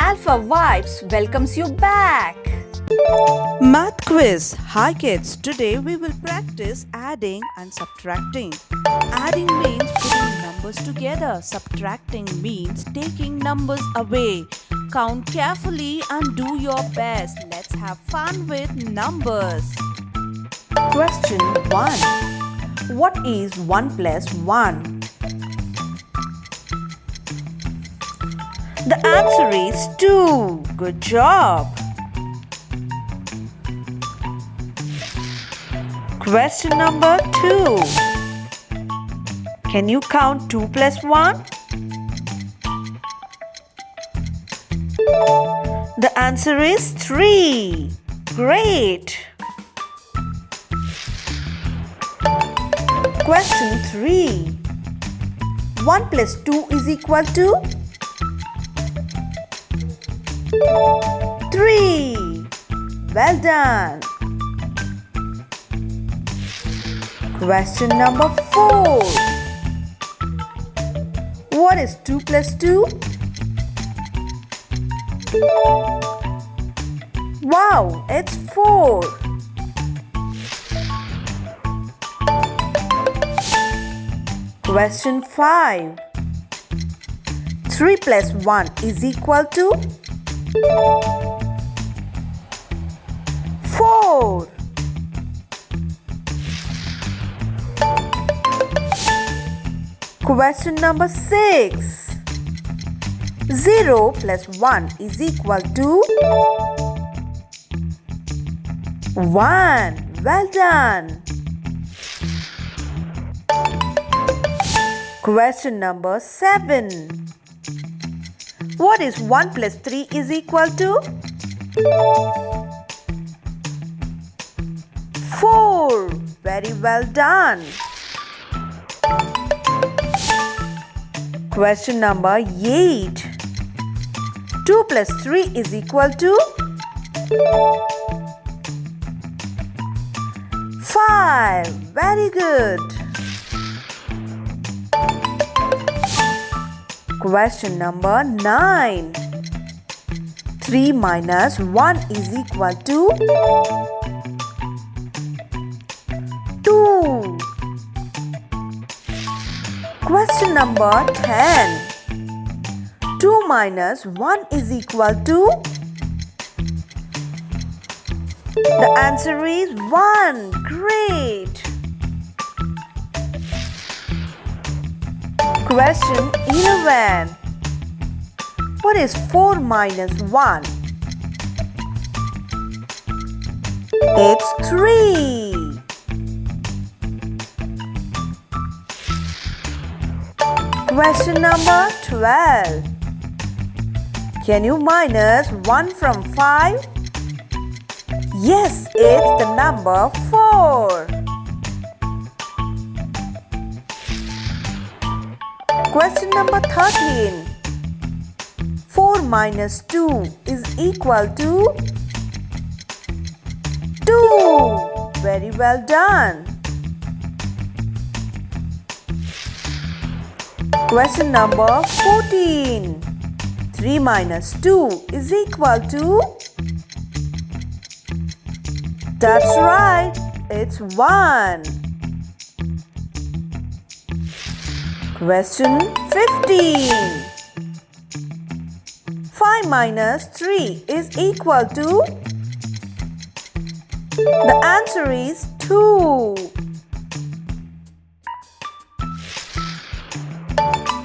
Alpha Vibes welcomes you back. Math quiz. Hi kids, today we will practice adding and subtracting. Adding means putting numbers together. Subtracting means taking numbers away. Count carefully and do your best. Let's have fun with numbers. Question 1. What is 1 plus 1? The answer is 2. Good job. Question number 2. Can you count 2 plus 1? The answer is 3. Great. Question 3. 1 plus 2 is equal to 3. Well done. Question number 4. What is 2 plus 2? Wow, it's 4. Question 5. 3 plus 1 is equal to 4. Question number 6. 0 plus 1 is equal to 1. Well done. Question number 7. What is 1 plus 3 is equal to 4. Very well done. Question number 8. 2 plus 3 is equal to 5. Very good. Question number 9. 3 minus 1 is equal to 2. Question number 10. 2 minus 1 is equal to? The answer is 1. Great. Question 11. What is 4 minus 1? It's 3. Question number 12. Can you minus 1 from 5? Yes, it's the number 4. Question number 13. 4 minus 2 is equal to 2. Very well done. Question number 14. 3 minus 2 is equal to? That's right, it's 1. Question 15. 5 minus 3 is equal to? The answer is 2.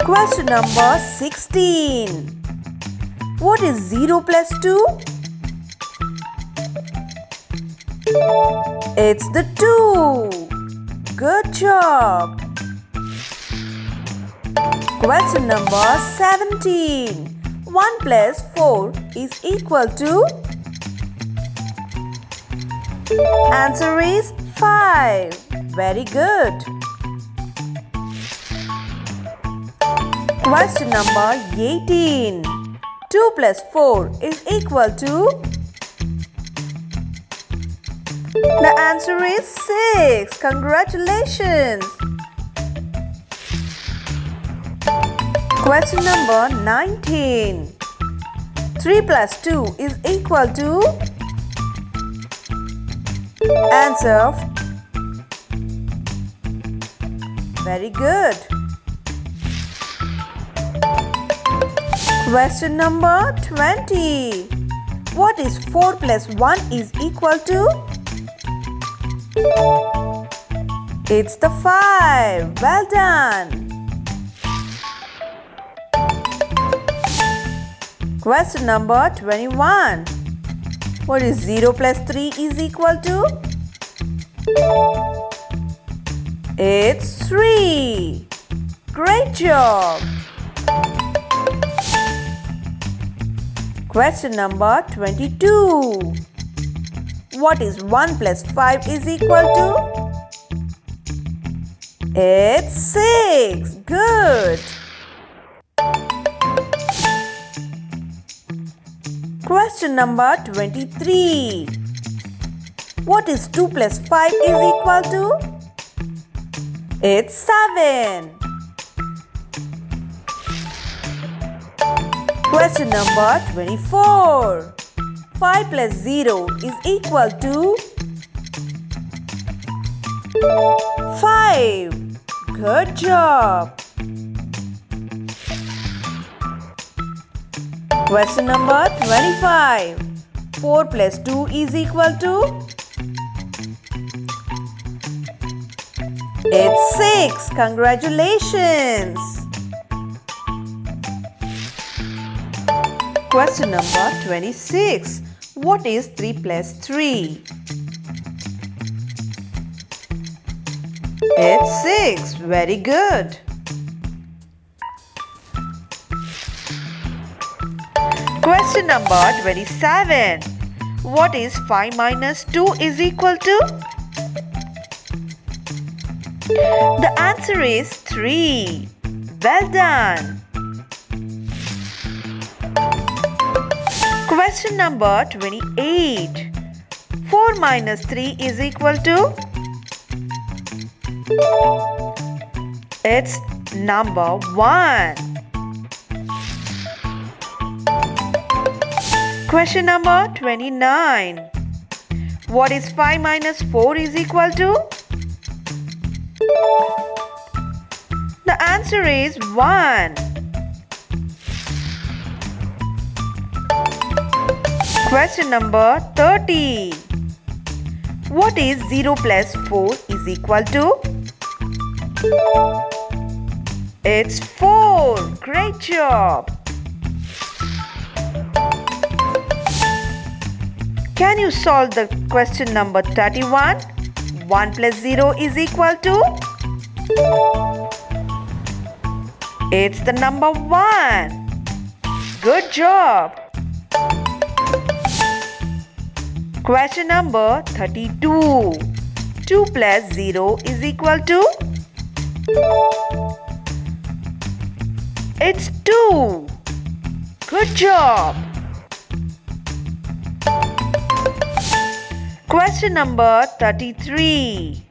Question number 16. What is 0 plus 2? It's the 2. Good job. Question number 17. 1 plus 4 is equal to? Answer is 5. Very good. Question number 18. 2 plus 4 is equal to? The answer is 6. Congratulations. Question number 19. 3 plus 2 is equal to? Answer. Very good. Question number 20. What is 4 plus 1 is equal to? It's the 5. Well done. Question number 21. What is 0 plus 3 is equal to? It's 3. Great job. Question number 22. What is 1 plus 5 is equal to? It's 6. Good. Question number 23. What is 2 plus 5 is equal to? It's 7. Question number 24. 5 plus 0 is equal to? 5. Good job. Question number 25. 4 plus 2 is equal to? It's 6. Congratulations. Question number 26. What is 3 plus 3? It's 6. Very good. Question number 27. What is 5 minus 2 is equal to? The answer is 3. Well done. Question number 28. 4 minus 3 is equal to? It's number 1. Question number 29. What is 5 minus 4 is equal to? The answer is 1. Question number 30. What is 0 plus 4 is equal to? It's 4. Great job. Can you solve the question number 31? 1 plus 0 is equal to? It's the number 1. Good job. Question number 32. 2 plus 0 is equal to? It's 2. Good job. Question number 33.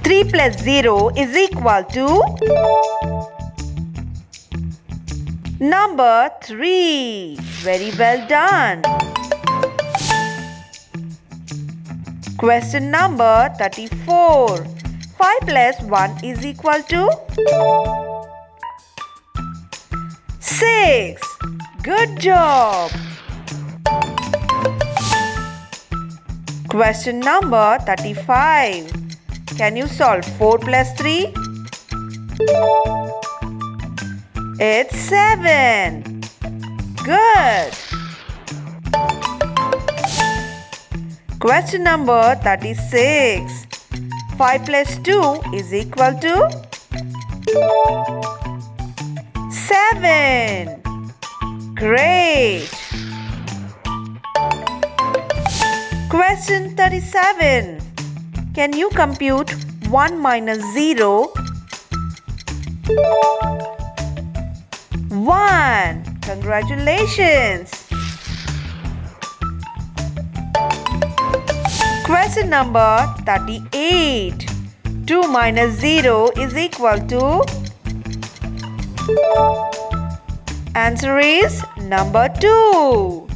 3 plus 0 is equal to? Number 3. Very well done. Question number 34. 5 plus 1 is equal to? 6. Good job. Question number 35. Can you solve 4 plus 3? It's 7. Good. Question number 36. 5 plus 2 is equal to? 7. Great. Question 37. Can you compute 1 minus 0? 1. Congratulations. Question number 38. 2 minus 0 is equal to? Answer is number 2.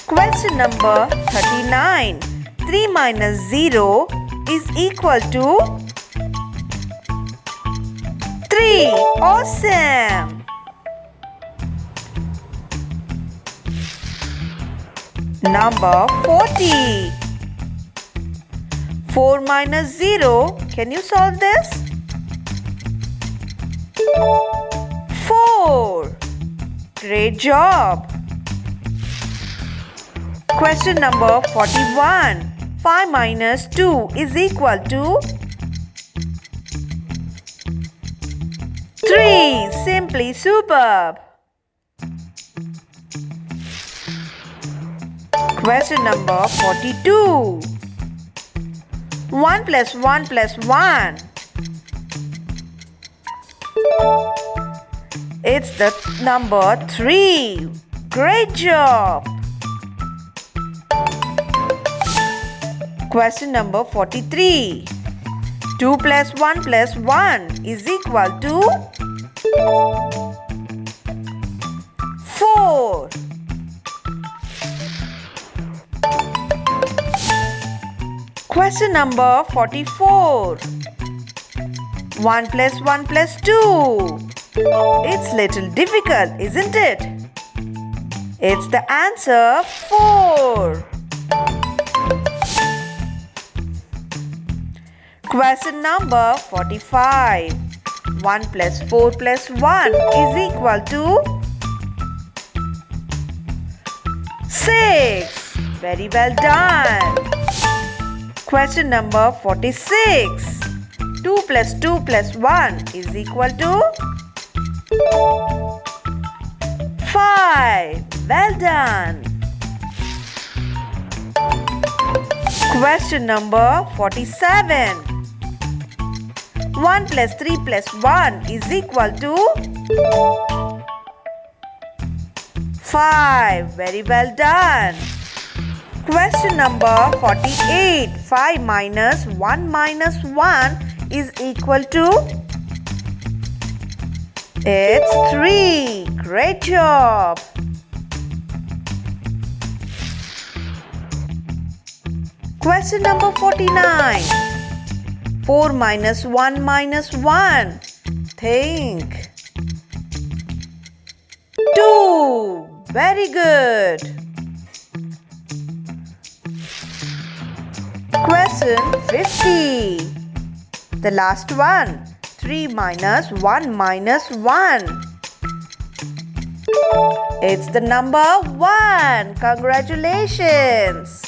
Question number 39. 3 minus 0 is equal to 3. Awesome! Number 40. 4 minus 0. Can you solve this? 4. Great job. Question number 41. 5 minus 2 is equal to 3. Simply superb. Question number 42. 1 plus 1 plus 1. It's the number 3. Great job. Question number 43. 2 plus 1 plus 1 is equal to 4. Question number 44. 1 plus 1 plus 2. It's little difficult, isn't it? It's the answer 4. Question number 45. 1 plus 4 plus 1 is equal to 6. Very well done. Question number 46. 2 plus 2 plus 1 is equal to 5. Well done. Question number 47. 1 plus 3 plus 1 is equal to 5. Very well done. Question number 48. 5 minus 1 minus 1 is equal to? It's 3. Great job. Question number 49. 4 minus 1 minus 1. Think. 2. Very good. Question 50. The last one. 3 minus 1 minus 1. It's the number 1. Congratulations.